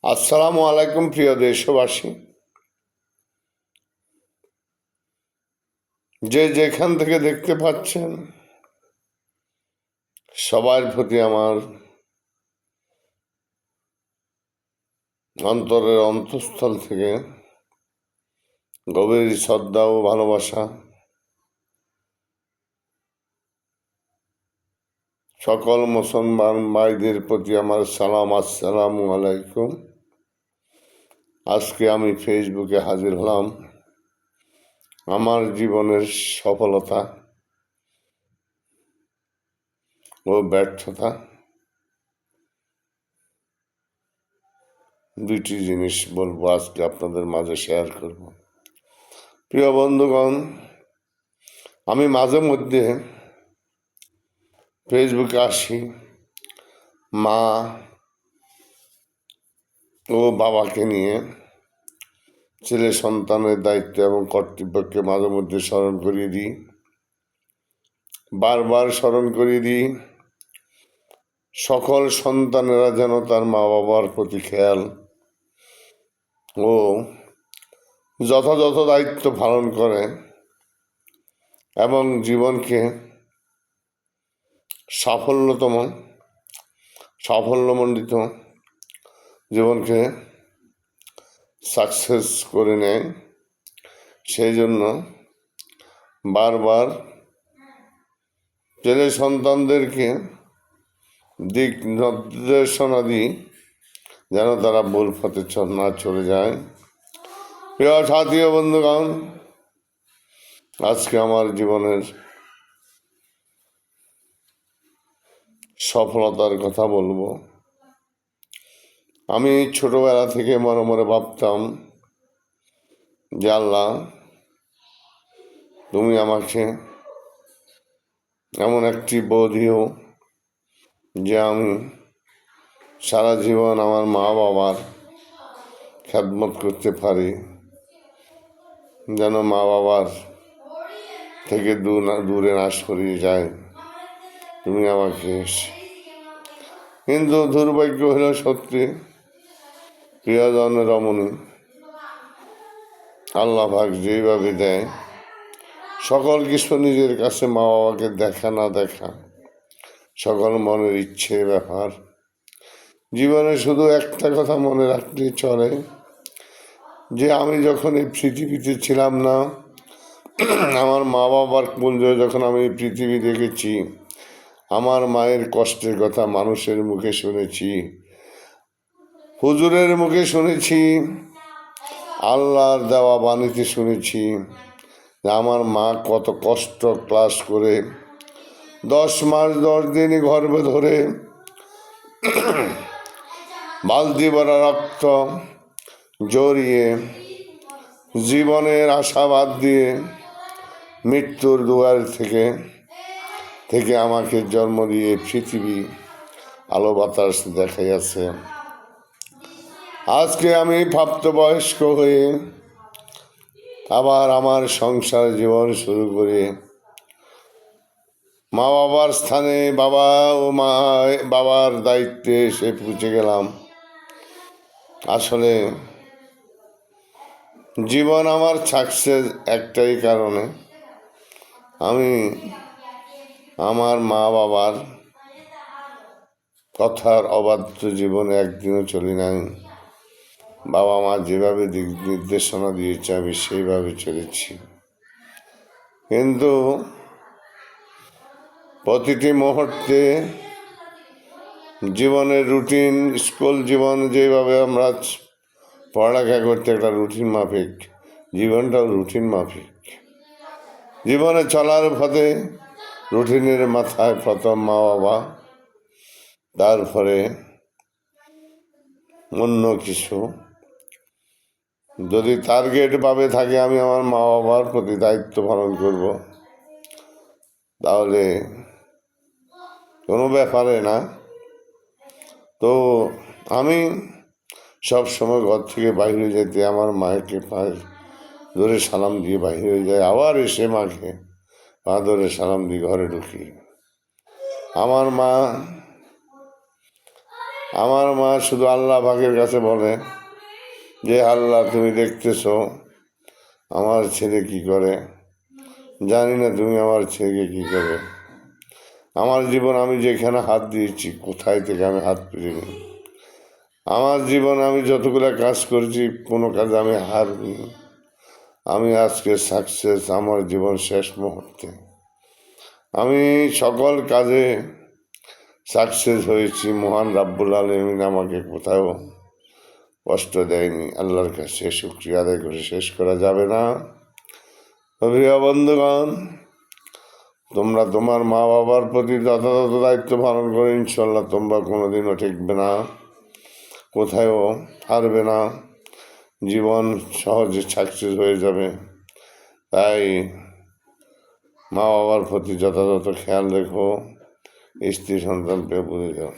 আসসালামু আলাইকুম প্রিয় দেশবাসী, যে যেখান থেকে দেখতে পাচ্ছেন সবার প্রতি আমার অন্তরের অন্তঃস্থল থেকে গভীর শ্রদ্ধা ও ভালোবাসা। সকল মুসলমান ভাইদের প্রতি আমার সালাম, আসসালামু আলাইকুম। আজকে আমি ফেসবুকে হাজির হলাম আমার জীবনের সফলতা ও ব্যর্থতা দুইটি জিনিস বলবো, আজকে আপনাদের মাঝে শেয়ার করব। প্রিয় বন্ধুগণ, আমি মাঝে মধ্যে ফেসবুকে আসি মা ও বাবাকে নিয়ে ছেলে সন্তানের দায়িত্ব এবং কর্তব্যকে মাঝে মধ্যে স্মরণ করিয়ে দিই, বারবার স্মরণ করিয়ে দিই। সকল সন্তানেরা যেন তার মা বাবার প্রতি খেয়াল ও যথাযথ দায়িত্ব পালন করে এবং জীবনকে সাফল্যমণ্ডিত জীবনকে সাকসেস করে নেয়। সেই জন্য বারবার ছেলে সন্তানদেরকে দিক নির্দেশনা দিই যেন তারা ভুল পথে না চলে যায়। প্রিয় সাথী ও বন্ধুগণ, আজকে আমার জীবনের সফলতার কথা বলবো। আমি ছোটবেলা থেকে মনে মনে ভাবতাম যে আল্লাহ, তুমি আমাকে এমন একটি বউ দিও যে আমি সারা জীবন আমার মা বাবার খেদমত করতে পারি, যেন মা বাবার থেকে দূরে না সরিয়ে যায় তুমি আমাকে। কিন্তু দুর্ভাগ্য হলো সত্যি, প্রিয়জন রমণী, আল্লাহ পাক যেইভাবে দেয় সকল কিছু নিজের কাছে মা বাবাকে দেখা না দেখা সকল মনের ইচ্ছে ব্যাপার। জীবনে শুধু একটা কথা মনে রাখতে চলে যে আমি যখন এই পৃথিবীতে ছিলাম না, আমার মা বাবার কুঞ্জ যখন আমি পৃথিবী দেখেছি, আমার মায়ের কষ্টের কথা মানুষের মুখে শুনেছি, হুজুরের মুখে শুনেছি, আল্লাহর দেওয়া বাণীতে শুনেছি যে আমার মা কত কষ্ট ক্লাস করে 10 মাস 10 দিন গর্ভে ধরে বালতি ভরা রক্ত জড়িয়ে জীবনের আশাবাদ দিয়ে মৃত্যুর দুয়ার থেকে আমাকে জন্ম দিয়ে পৃথিবী আলো বাতাস দেখাইয়াছে। আজকে আমি প্রাপ্তবয়স্ক হয়ে আবার আমার সংসার জীবন শুরু করে মা বাবার স্থানে বাবার দায়িত্বে এসে পৌঁছে গেলাম। আসলে জীবন আমার সাকসেস একটাই কারণে, আমি আমার মা বাবার কথার অবাধ্য জীবনে একদিনও চলি নাই। বাবা মা যেভাবে দিক নির্দেশনা দিয়েছে আমি সেইভাবে চলেছি, কিন্তু প্রতিটি মুহূর্তে জীবনের রুটিন, স্কুল জীবন যেভাবে আমরা পড়ালেখা করতে একটা রুটিন মাফিক, জীবনটাও রুটিন মাফিক। জীবনে চলার পথে রুটিনের মাথায় প্রথম মা বাবা, তারপরে অন্য কিছু। যদি টার্গেট ভাবে থাকে আমি আমার মা বাবার প্রতি দায়িত্ব পালন করব, তাহলে কোনো ব্যাপারে না। তো আমি সব সময় ঘর থেকে বাইরে যেতে আমার মায়েরকে পায়ে ধরে সালাম দিয়ে বাইরে হয়ে যায়, আবার এসে মাকে পা ধরে সালাম দিয়ে ঘরে ঢুকি। আমার মা আমার মা শুধু আল্লাহ পাকের কাছে বলে যে আল্লাহ তুমি দেখতেছো আমার ছেলে কি করে, জানি না তুমি আমার ছেলেকে কি করে। আমার জীবন আমি যেখানে হাত দিয়েছি কোথায় থেকে আমি হাত ফিরিনি। আমার জীবন আমি যতগুলো কাজ করেছি কোনো কাজে আমি হারিনি। আমি আজকে সাকসেস আমার জীবন শেষ মুহূর্তে। আমি সকল কাজে সাকসেস হয়েছি। মহান রাব্বুল আলামিন আমাকে কোথাও কষ্ট দেয়নি। আল্লাহর কাছে শুকরিয়া আদায় করে শেষ করা যাবে না। প্রিয় বন্ধুগণ, তোমরা তোমার মা বাবার প্রতি যথাযথ দায়িত্ব পালন করে ইনশাল্লাহ তোমরা কোনোদিনও ঠেকবে না, কোথাও হারবে না, জীবন সহজে সাকসেস হয়ে যাবে। তাই মা বাবার প্রতি যথাযথ খেয়াল রেখো, স্ত্রী সন্তানকে বুঝে যাও।